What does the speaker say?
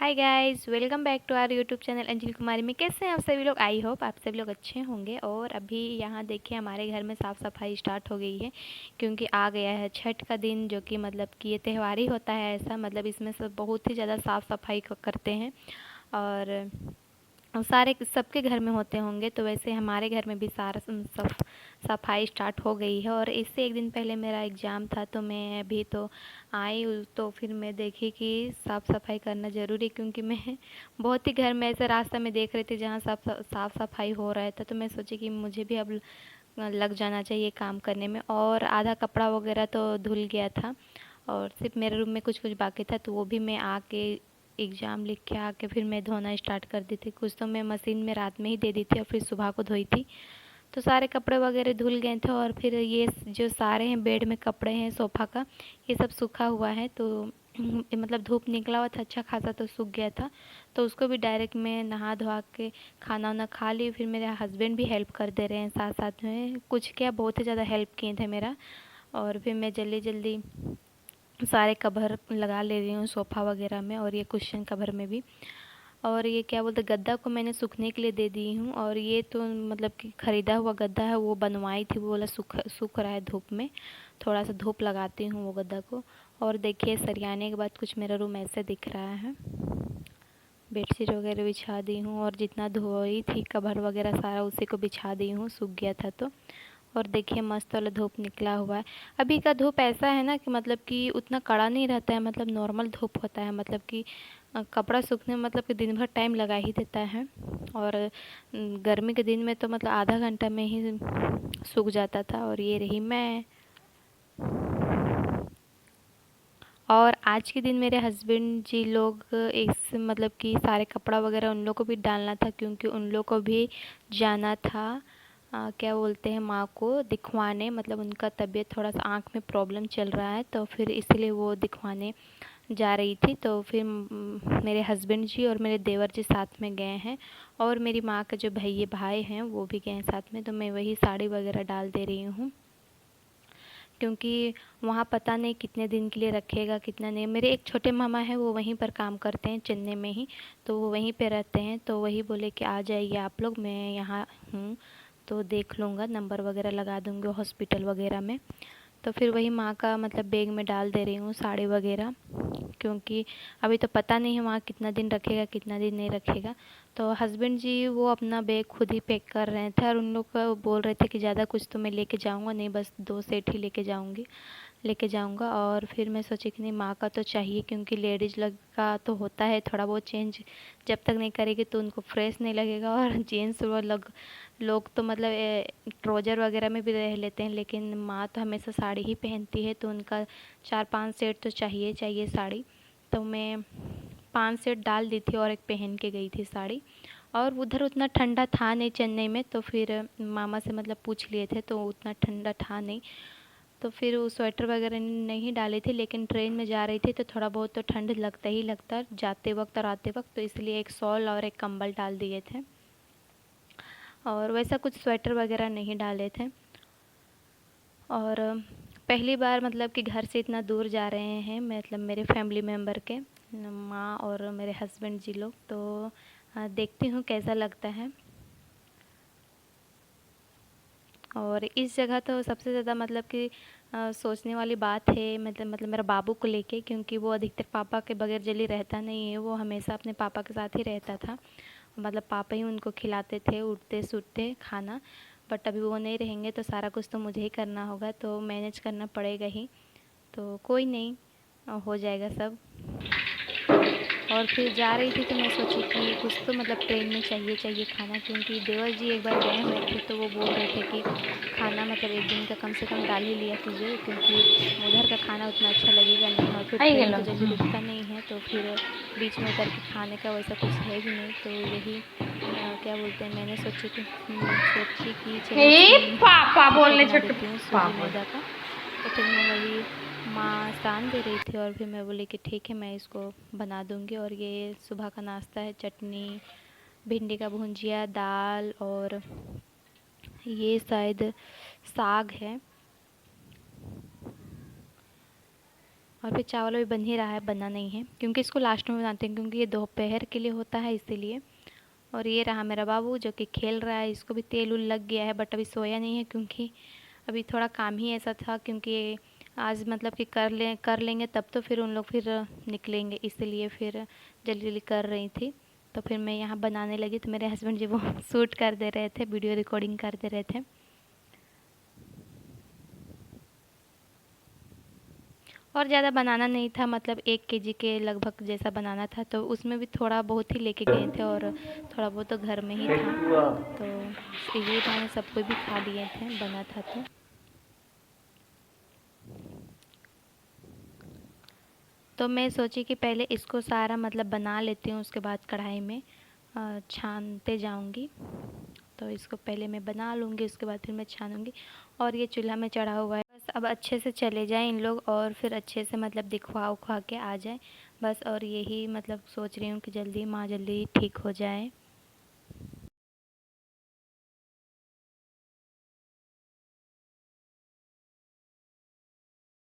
Hi guys, welcome back to our YouTube channel Anjali Kumari में। कैसे हैं आप सभी लोग? आई होप आप सभी लोग अच्छे होंगे। और अभी यहाँ देखिए हमारे घर में साफ़ सफाई स्टार्ट हो गई है, क्योंकि आ गया है छठ का दिन, जो कि मतलब कि ये त्यौहार ही होता है ऐसा। मतलब इसमें सब बहुत ही ज़्यादा साफ़ सफाई करते हैं। और सारे सबके घर में होते होंगे, तो वैसे हमारे घर में भी सारा सफाई स्टार्ट हो गई है। और इससे एक दिन पहले मेरा एग्ज़ाम था, तो मैं अभी तो आई तो फिर मैं देखी कि साफ़ सफाई करना ज़रूरी है, क्योंकि मैं बहुत ही घर में ऐसे रास्ता में देख रही थी जहाँ साफ़ सफाई हो रहा था। तो मैं सोची कि मुझे भी अब लग जाना चाहिए काम करने में। और आधा कपड़ा वगैरह तो धुल गया था, और सिर्फ मेरे रूम में कुछ कुछ बाकी था, तो वो भी मैं आके एग्ज़ाम लिख के आके फिर मैं धोना स्टार्ट कर दी थी। कुछ तो मैं मशीन में रात में ही दे दी थी और फिर सुबह को धोई थी। तो सारे कपड़े वगैरह धुल गए थे, और फिर ये जो सारे हैं बेड में कपड़े हैं सोफ़ा का, ये सब सूखा हुआ है। तो मतलब धूप निकला हुआ था अच्छा खासा, तो सूख गया था। तो उसको भी डायरेक्ट मैं नहा धोवा के खाना वाना खा ली। फिर मेरे हस्बैंड भी हेल्प कर दे रहे हैं साथ साथ में, कुछ क्या बहुत ही ज़्यादा हेल्प किए थे मेरा। और फिर मैं जल्दी जल्दी सारे कवर लगा ले रही हूँ सोफ़ा वगैरह में, और ये कुशन कवर में भी। और ये क्या बोलते गद्दा को मैंने सूखने के लिए दे दी हूँ। और ये तो मतलब कि ख़रीदा हुआ गद्दा है, वो बनवाई थी, वो बोला सूख रहा है धूप में, थोड़ा सा धूप लगाती हूँ वो गद्दा को। और देखिए सरियाने के बाद कुछ मेरा रूम ऐसे दिख रहा है। बेडशीट वगैरह बिछा दी हूँ, और जितना धोई थी कवर वगैरह सारा उसी को बिछा दी हूँ, सूख गया था तो। और देखिए मस्त वाला धूप निकला हुआ है। अभी का धूप ऐसा है ना कि मतलब कि उतना कड़ा नहीं रहता है, मतलब नॉर्मल धूप होता है। मतलब कि कपड़ा सूखने में मतलब कि दिन भर टाइम लगा ही देता है। और गर्मी के दिन में तो मतलब आधा घंटा में ही सूख जाता था। और ये रही मैं। और आज के दिन मेरे हस्बैंड जी लोग इस मतलब कि सारे कपड़ा वगैरह उन लोग को भी डालना था, क्योंकि उन लोग को भी जाना था क्या बोलते हैं माँ को दिखवाने। मतलब उनका तबीयत थोड़ा सा आँख में प्रॉब्लम चल रहा है, तो फिर इसलिए वो दिखवाने जा रही थी। तो फिर मेरे हस्बैंड जी और मेरे देवर जी साथ में गए हैं, और मेरी माँ के जो भैया भाई हैं वो भी गए हैं साथ में। तो मैं वही साड़ी वगैरह डाल दे रही हूँ, क्योंकि वहाँ पता नहीं कितने दिन के लिए रखेगा कितना नहीं। मेरे एक छोटे मामा हैं, वो वहीं पर काम करते हैं चेन्नई में ही, तो वो वहीं पे रहते हैं। तो वही बोले कि आ जाइए आप लोग, मैं यहाँ हूँ तो देख लूँगा, नंबर वगैरह लगा दूँगी हॉस्पिटल वगैरह में। तो फिर वही माँ का मतलब बैग में डाल दे रही हूँ साड़ी वगैरह, क्योंकि अभी तो पता नहीं है वहाँ कितना दिन रखेगा कितना दिन नहीं रखेगा। तो हस्बैंड जी वो अपना बैग खुद ही पैक कर रहे थे, और उन लोग का बोल रहे थे कि ज़्यादा कुछ तो मैं लेके जाऊँगा नहीं, बस 2 सेट ही लेके जाऊँगा। और फिर मैं सोची कि नहीं माँ का तो चाहिए, क्योंकि लेडीज़ लोग का तो होता है थोड़ा बहुत चेंज, जब तक नहीं करेगी तो उनको फ्रेश नहीं लगेगा। और जेंट्स वो लोग तो मतलब ट्राउज़र वगैरह में भी रह लेते हैं, लेकिन माँ तो हमेशा साड़ी ही पहनती है, तो उनका 4-5 सेट तो चाहिए चाहिए साड़ी। तो मैं 5 सेट डाल दी थी और एक पहन के गई थी साड़ी। और उधर उतना ठंडा था नहीं चेन्नई में, तो फिर मामा से मतलब पूछ लिए थे तो उतना ठंडा था नहीं। तो फिर वो स्वेटर वगैरह नहीं डाले थे, लेकिन ट्रेन में जा रही थी तो थोड़ा बहुत तो ठंड लगता ही लगता जाते वक्त और आते वक्त, तो इसलिए एक शॉल और एक कंबल डाल दिए थे। और वैसा कुछ स्वेटर वगैरह नहीं डाले थे। और पहली बार मतलब कि घर से इतना दूर जा रहे हैं, मतलब मेरे फैमिली मेम्बर के माँ और मेरे हस्बैंड जी लोग। तो देखती हूँ कैसा लगता है। और इस जगह तो सबसे ज़्यादा मतलब कि सोचने वाली बात है, मतलब मेरा बाबू को लेके, क्योंकि वो अधिकतर पापा के बगैर जल्दी रहता नहीं है। वो हमेशा अपने पापा के साथ ही रहता था, मतलब पापा ही उनको खिलाते थे उठते सूठते खाना। बट अभी वो नहीं रहेंगे तो सारा कुछ तो मुझे ही करना होगा, तो मैनेज करना पड़ेगा ही। तो कोई नहीं, हो जाएगा सब। और फिर जा रही थी तो मैं सोची कि कुछ तो मतलब ट्रेन में चाहिए चाहिए खाना, क्योंकि देवर जी एक बार गए हुए थे तो वो बोल रहे थे कि खाना मतलब एक दिन का कम से कम डाल ही लिया कीजिए, क्योंकि उधर का खाना उतना अच्छा लगेगा नहीं। और फिर आई ट्रेन गेलो तो जल्दी रुकता नहीं है, तो फिर बीच में उतर के खाने का वैसा कुछ है भी नहीं। तो यही क्या बोलते हैं, मैंने सोची कि चलो हे पापा आटा बोलने बना छोटे देती हूँ सूजी पापा। मैदा का। तो फिर मैं वही माँ सान दे रही थी, और फिर मैं बोली कि ठीक है मैं इसको बना दूँगी। और ये सुबह का नाश्ता है, चटनी, भिंडी का भुंजिया, दाल, और ये शायद साग है। और फिर चावल भी बन ही रहा है, बना नहीं है क्योंकि इसको लास्ट में बनाते हैं क्योंकि ये दोपहर के लिए होता है इसीलिए। और ये रहा मेरा बाबू जो कि खेल रहा है, इसको भी तेल उल लग गया है बट अभी सोया नहीं है क्योंकि अभी थोड़ा काम ही ऐसा था क्योंकि आज मतलब कि कर लेंगे तब तो फिर उन लोग फिर निकलेंगे, इसलिए फिर जल्दी जल्दी कर रही थी। तो फिर मैं यहाँ बनाने लगी तो मेरे हस्बैंड जी वो शूट कर दे रहे थे, वीडियो रिकॉर्डिंग कर दे रहे थे। और ज़्यादा बनाना नहीं था, मतलब 1 केजी के लगभग जैसा बनाना था, तो उसमें भी थोड़ा बहुत ही लेके गए थे और थोड़ा बहुत तो घर में ही था। तो इसी बहाने सब कोई भी खा लिए थे, बना था तो मैं सोची कि पहले इसको सारा मतलब बना लेती हूँ, उसके बाद कढ़ाई में छानते जाऊँगी। तो इसको पहले मैं बना लूँगी, उसके बाद फिर मैं छानूँगी। और ये चूल्हा में चढ़ा हुआ है, बस अब अच्छे से चले जाएँ इन लोग और फिर अच्छे से मतलब दिखवा उखवा के आ जाए बस। और यही मतलब सोच रही हूँ कि जल्दी माँ जल्दी ठीक हो जाए।